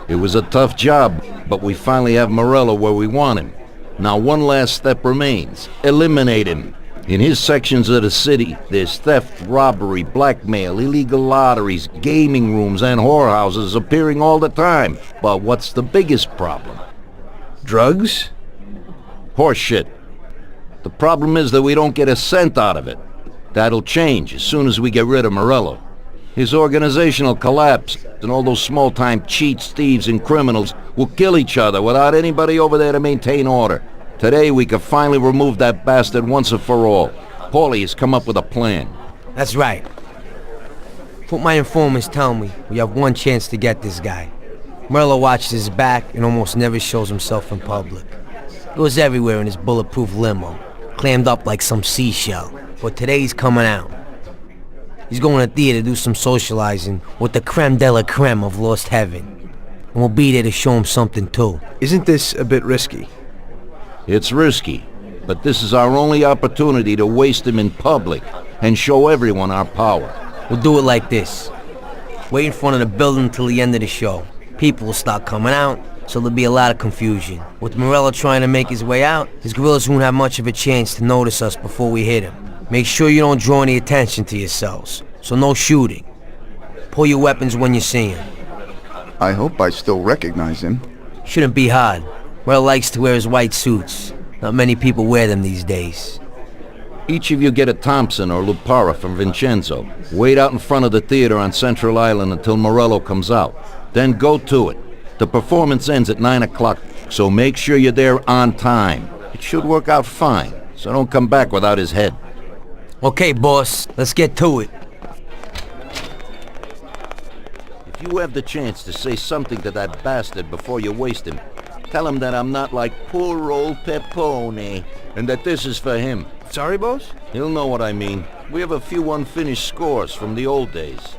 It was a tough job, but we finally have Morello where we want him. Now one last step remains. Eliminate him. In his sections of the city, there's theft, robbery, blackmail, illegal lotteries, gaming rooms, and whorehouses appearing all the time. But what's the biggest problem? Drugs? Horse shit. The problem is that we don't get a cent out of it. That'll change as soon as we get rid of Morello. His organization will collapse, and all those small-time cheats, thieves, and criminals will kill each other without anybody over there to maintain order. Today we could finally remove that bastard once and for all. Paulie has come up with a plan. That's right. What my informants tell me, we have one chance to get this guy. Morello watches his back and almost never shows himself in public. Goes everywhere in his bulletproof limo, clammed up like some seashell. But today he's coming out. He's going to theater to do some socializing with the crème de la crème of Lost Heaven. And we'll be there to show him something too. Isn't this a bit risky? It's risky, but this is our only opportunity to waste him in public and show everyone our power. We'll do it like this. Wait in front of the building until the end of the show. People will start coming out, so there'll be a lot of confusion. With Morello trying to make his way out, his guerrillas won't have much of a chance to notice us before we hit him. Make sure you don't draw any attention to yourselves, so no shooting. Pull your weapons when you see him. I hope I still recognize him. Shouldn't be hard. Morello likes to wear his white suits. Not many people wear them these days. Each of you get a Thompson or Lupara from Vincenzo. Wait out in front of the theater on Central Island until Morello comes out. Then go to it. The performance ends at 9 o'clock, so make sure you're there on time. It should work out fine, so don't come back without his head. Okay, boss, let's get to it. If you have the chance to say something to that bastard before you waste him, tell him that I'm not like poor old Pepone, and that this is for him. Sorry, boss? He'll know what I mean. We have a few unfinished scores from the old days.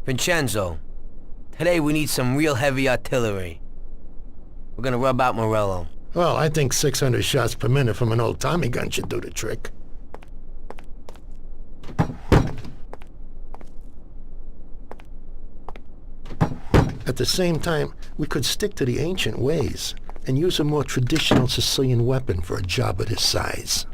Vincenzo, today we need some real heavy artillery. We're gonna rub out Morello. Well, I think 600 shots per minute from an old Tommy gun should do the trick. At the same time, we could stick to the ancient ways and use a more traditional Sicilian weapon for a job of this size.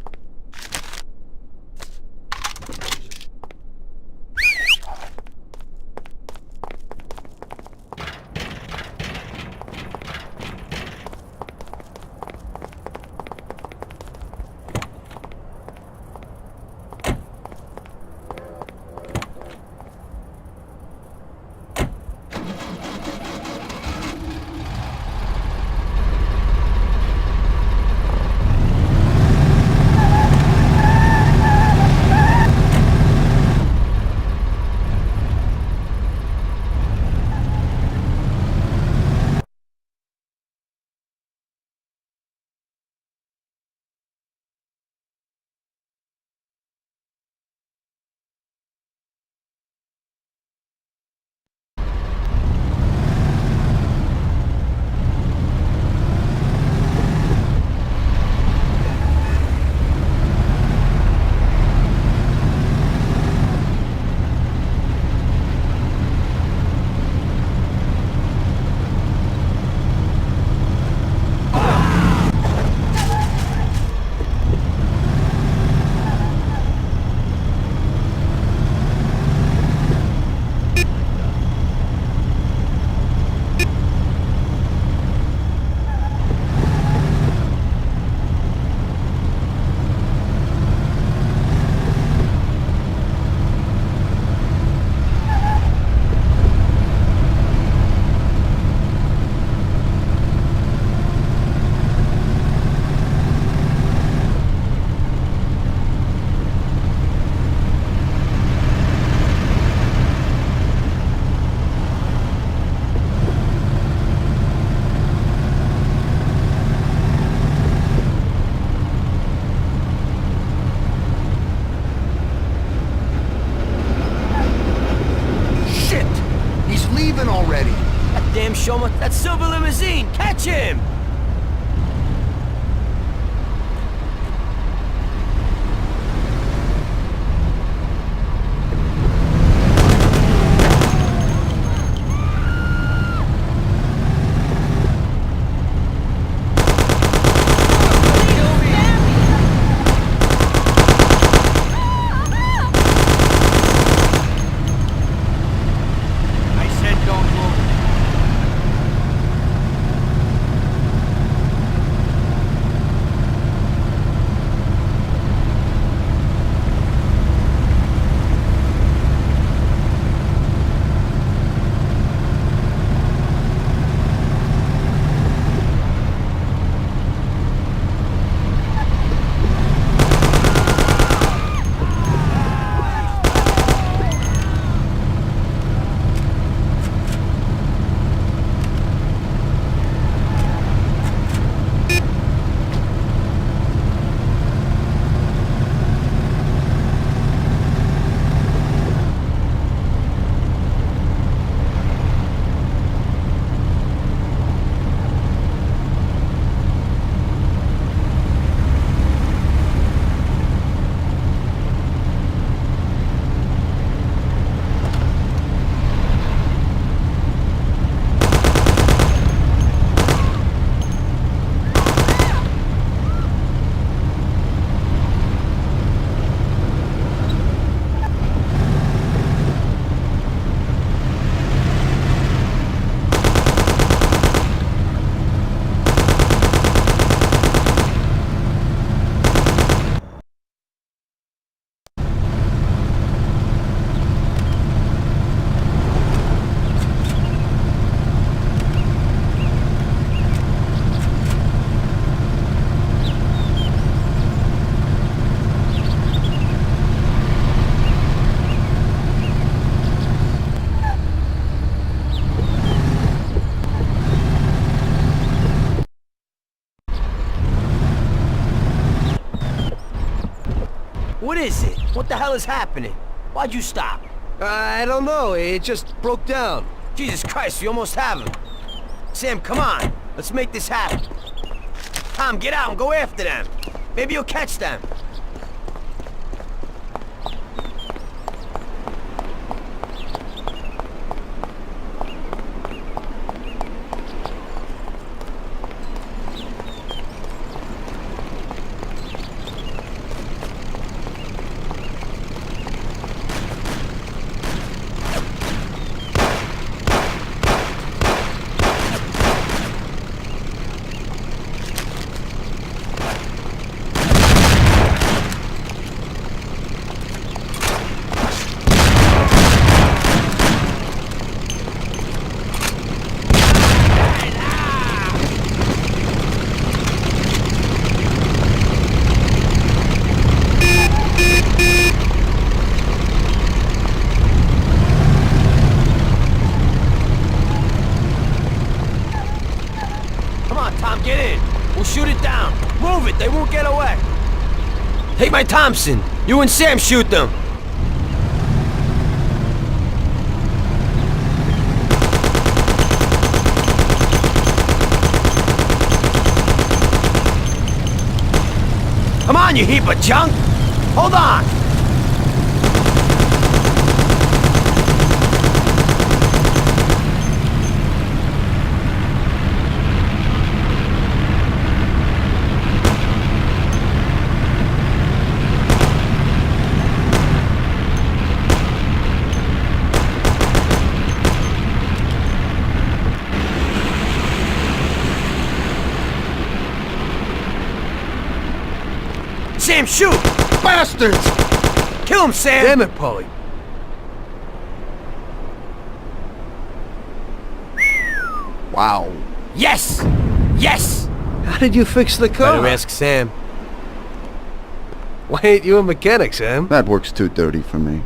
show him that silver limousine! Catch him! What is it? What the hell is happening? Why'd you stop? I don't know. It just broke down. Jesus Christ, we almost have him. Sam, come on. Let's make this happen. Tom, get out and go after them. Maybe you'll catch them. Take my Thompson. You and Sam shoot them. Come on, you heap of junk. Hold on. Sam, shoot! Bastards! Kill him, Sam! Damn it, Paulie. Wow. Yes! Yes! How did you fix the car? Better ask Sam. Why ain't you a mechanic, Sam? That works too dirty for me.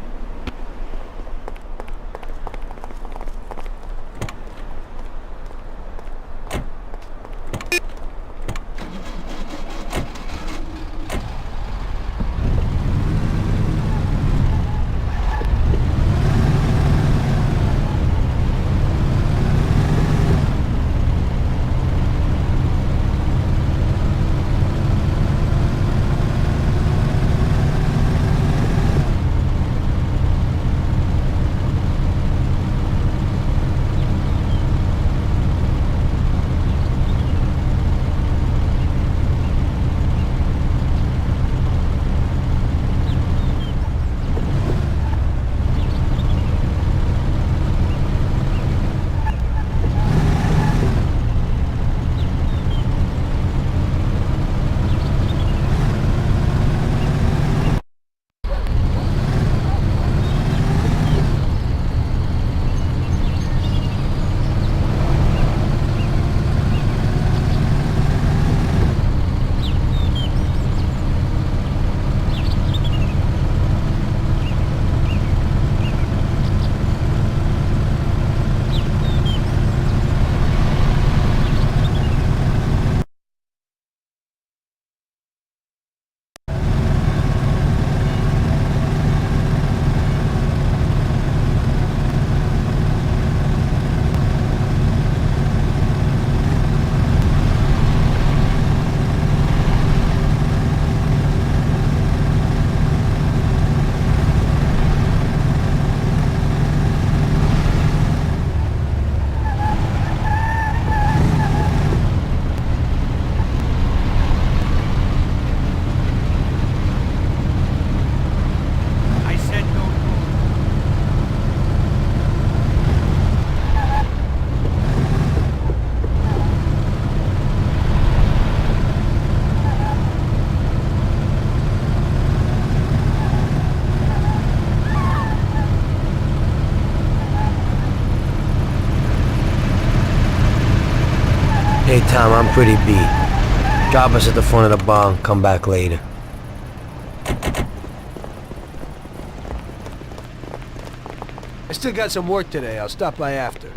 Tom, I'm pretty beat. Drop us at the front of the bar and come back later. I still got some work today. I'll stop by after.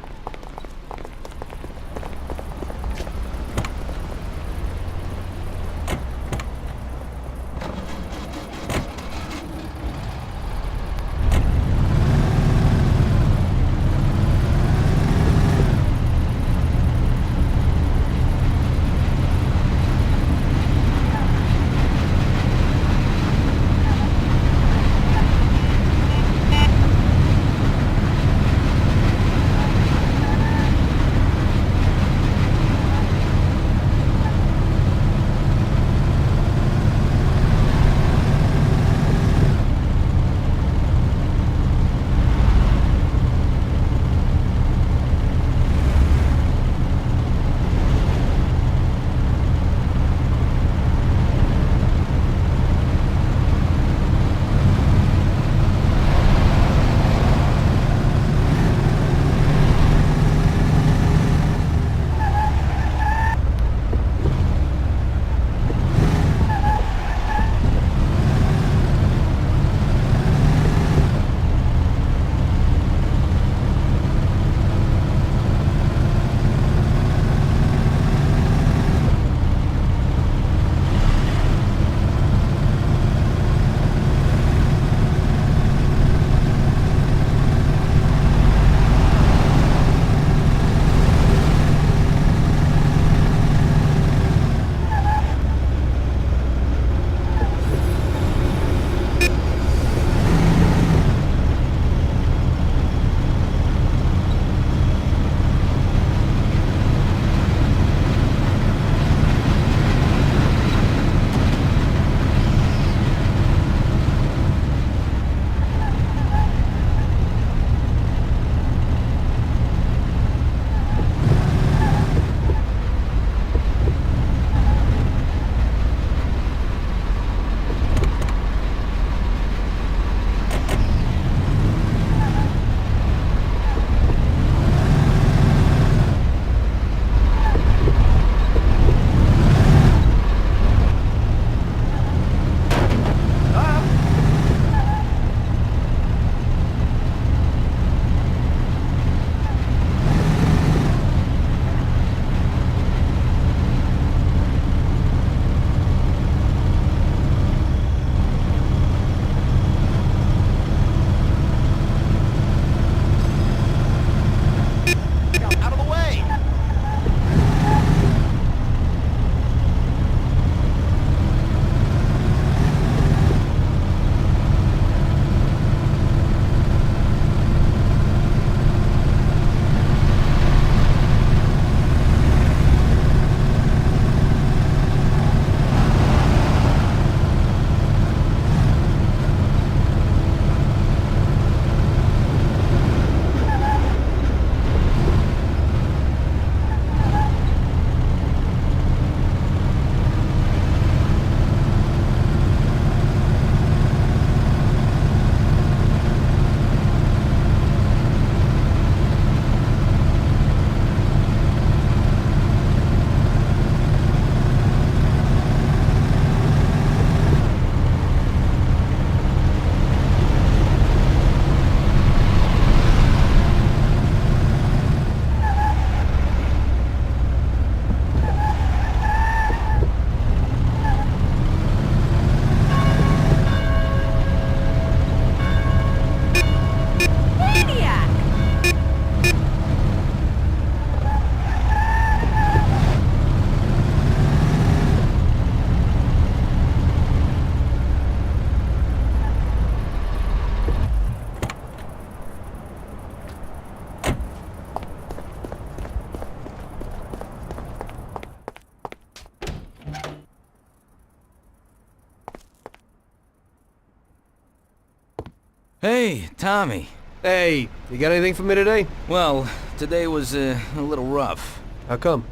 Hey, Tommy. Hey, you got anything for me today? Well, today was a little rough. How come?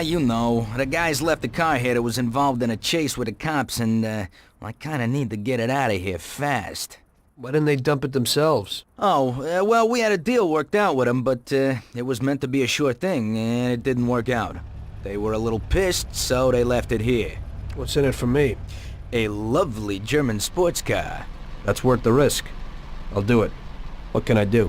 You know, the guys left the car here that was involved in a chase with the cops and, I kinda need to get it out of here fast. Why didn't they dump it themselves? Oh, well, we had a deal worked out with them, but, it was meant to be a sure thing, and it didn't work out. They were a little pissed, so they left it here. What's in it for me? A lovely German sports car. That's worth the risk. I'll do it. What can I do?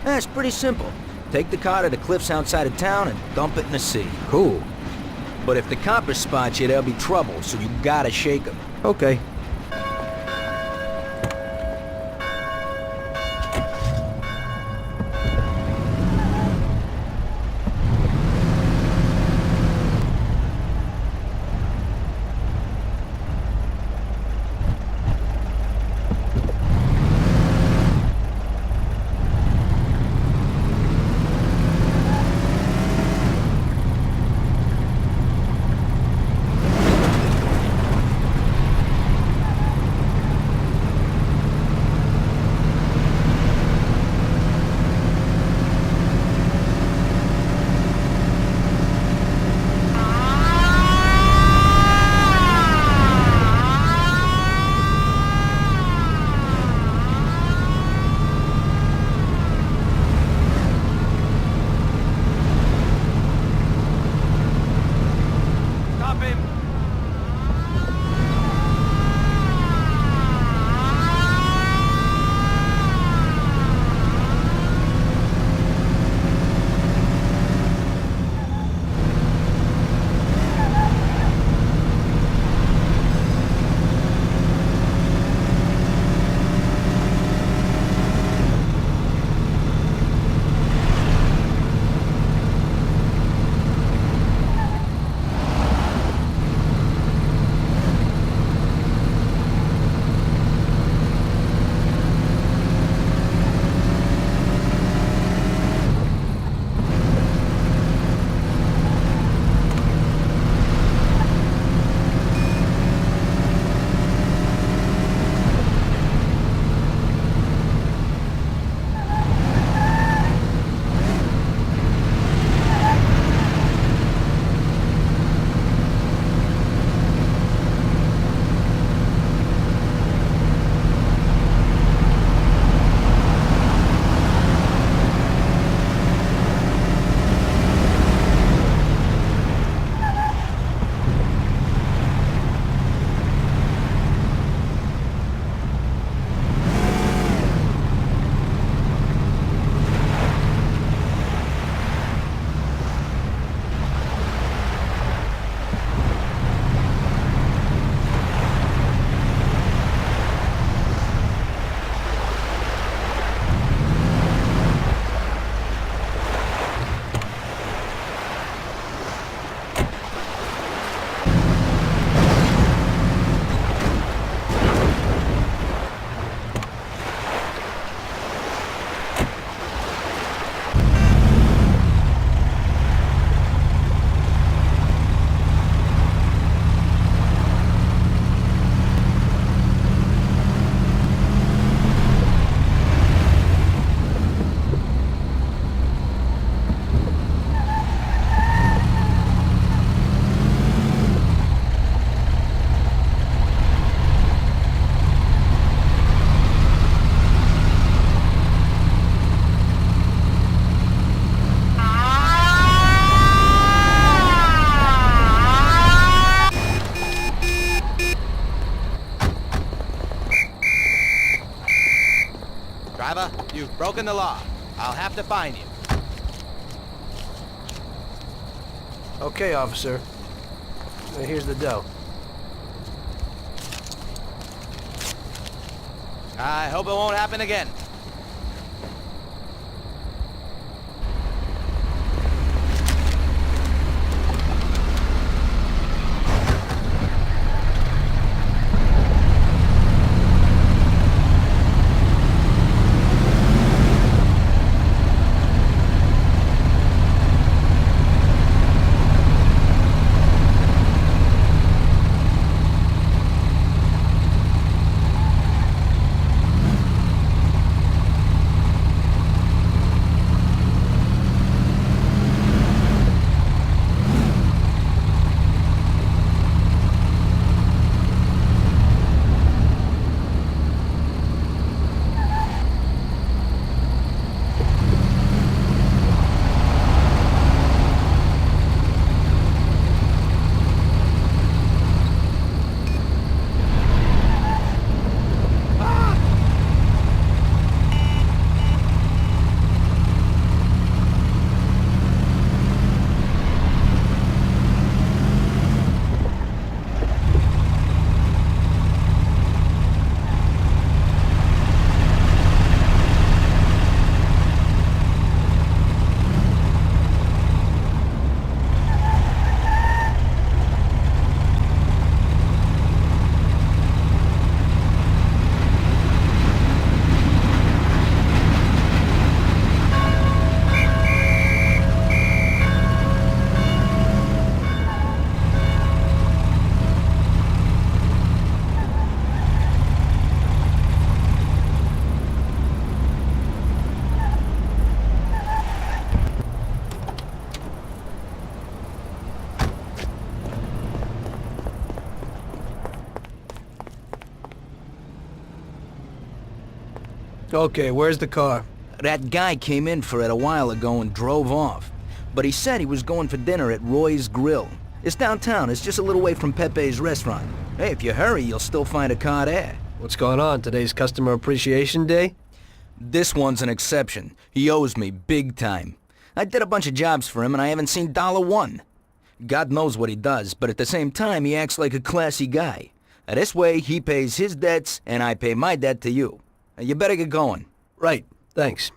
It's pretty simple. Take the car to the cliffs outside of town and dump it in the sea. Cool. But if the coppers spot you, there'll be trouble, so you gotta shake them. Okay. Driver, you've broken the law. I'll have to fine you. Okay, officer. Here's the dough. I hope it won't happen again. Okay, where's the car? That guy came in for it a while ago and drove off. But he said he was going for dinner at Roy's Grill. It's downtown. It's just a little way from Pepe's restaurant. Hey, if you hurry, you'll still find a car there. What's going on? Today's Customer Appreciation Day? This one's an exception. He owes me big time. I did a bunch of jobs for him and I haven't seen $1. God knows what he does, but at the same time, he acts like a classy guy. This way, he pays his debts and I pay my debt to you. You better get going. Right, thanks.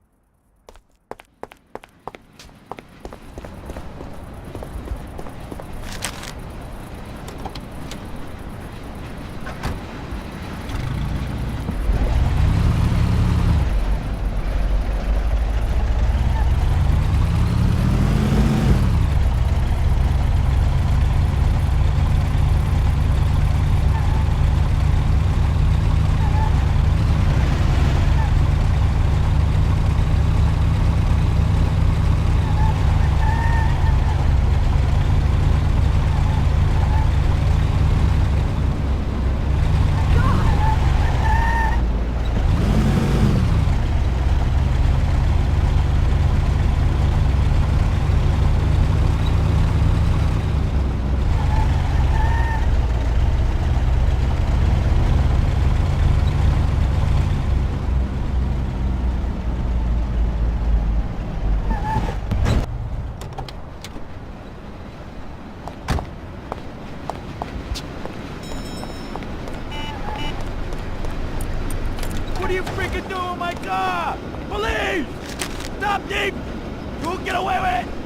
What are you freaking doing, my car? Police! Stop, Deep! You can get away with it!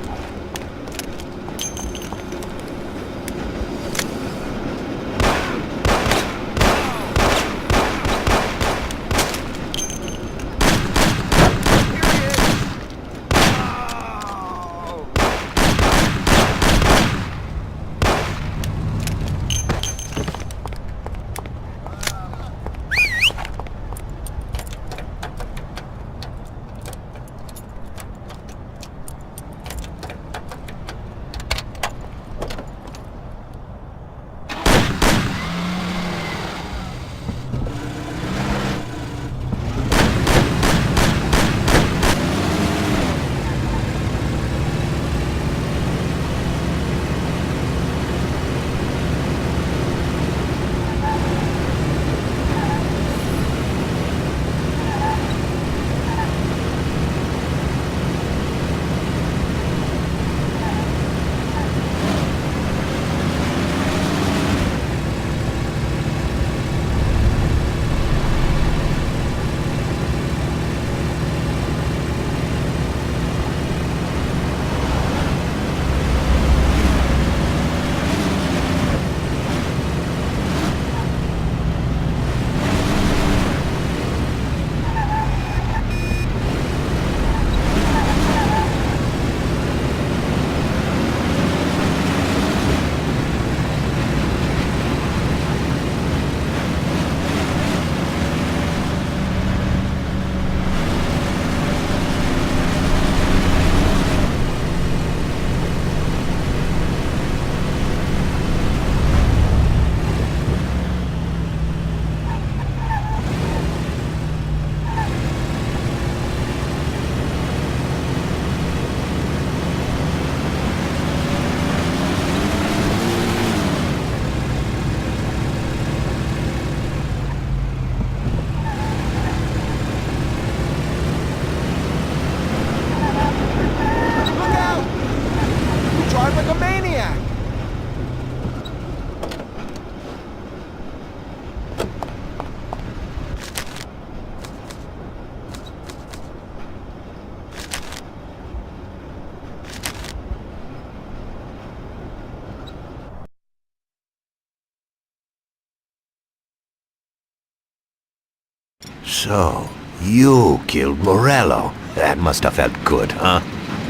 So, you killed Morello. That must have felt good, huh?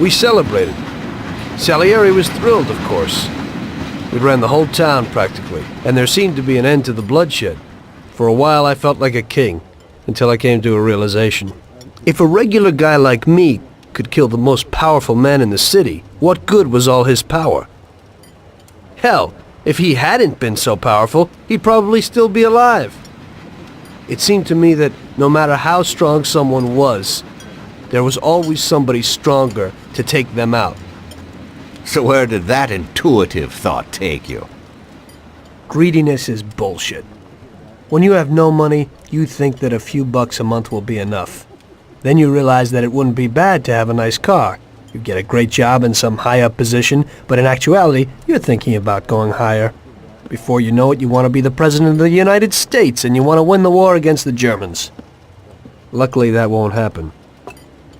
We celebrated. Salieri was thrilled, of course. We ran the whole town, practically, and there seemed to be an end to the bloodshed. For a while, I felt like a king, until I came to a realization. If a regular guy like me could kill the most powerful man in the city, what good was all his power? Hell, if he hadn't been so powerful, he'd probably still be alive. It seemed to me that No matter how strong someone was, there was always somebody stronger to take them out. So where did that intuitive thought take you? Greediness is bullshit. When you have no money, you think that a few bucks a month will be enough. Then you realize that it wouldn't be bad to have a nice car. You get a great job in some high-up position, but in actuality, you're thinking about going higher. Before you know it, you want to be the President of the United States, and you want to win the war against the Germans. Luckily, that won't happen.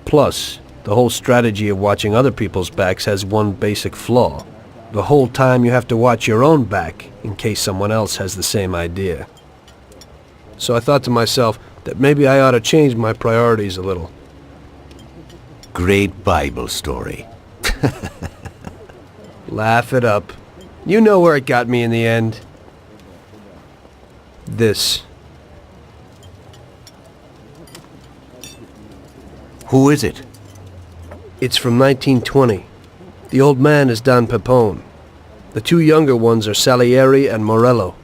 Plus, the whole strategy of watching other people's backs has one basic flaw. The whole time you have to watch your own back, in case someone else has the same idea. So I thought to myself that maybe I ought to change my priorities a little. Great Bible story. Laugh it up. You know where it got me in the end. This. Who is it? It's from 1920. The old man is Don Pepone. The two younger ones are Salieri and Morello.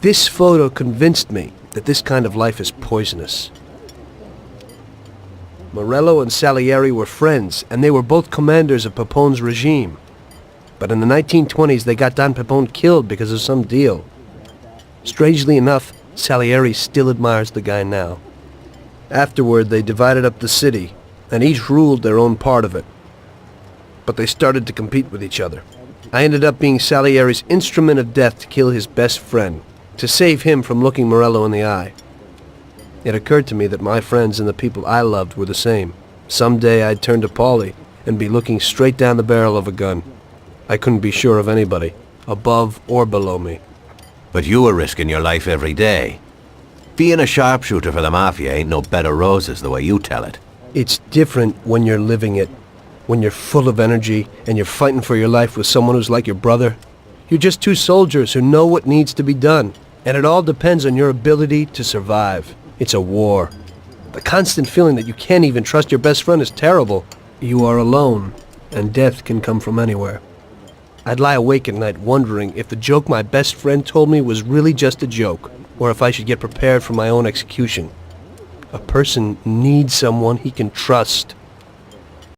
This photo convinced me that this kind of life is poisonous. Morello and Salieri were friends, and they were both commanders of Pepone's regime. But in the 1920s, they got Don Pepone killed because of some deal. Strangely enough, Salieri still admires the guy now. Afterward, they divided up the city, and each ruled their own part of it. But they started to compete with each other. I ended up being Salieri's instrument of death to kill his best friend, to save him from looking Morello in the eye. It occurred to me that my friends and the people I loved were the same. Someday I'd turn to Paulie and be looking straight down the barrel of a gun. I couldn't be sure of anybody, above or below me. But you were risking your life every day. Being a sharpshooter for the Mafia ain't no bed of roses the way you tell it. It's different when you're living it. When you're full of energy and you're fighting for your life with someone who's like your brother. You're just two soldiers who know what needs to be done. And it all depends on your ability to survive. It's a war. The constant feeling that you can't even trust your best friend is terrible. You are alone, and death can come from anywhere. I'd lie awake at night wondering if the joke my best friend told me was really just a joke, or if I should get prepared for my own execution. A person needs someone he can trust.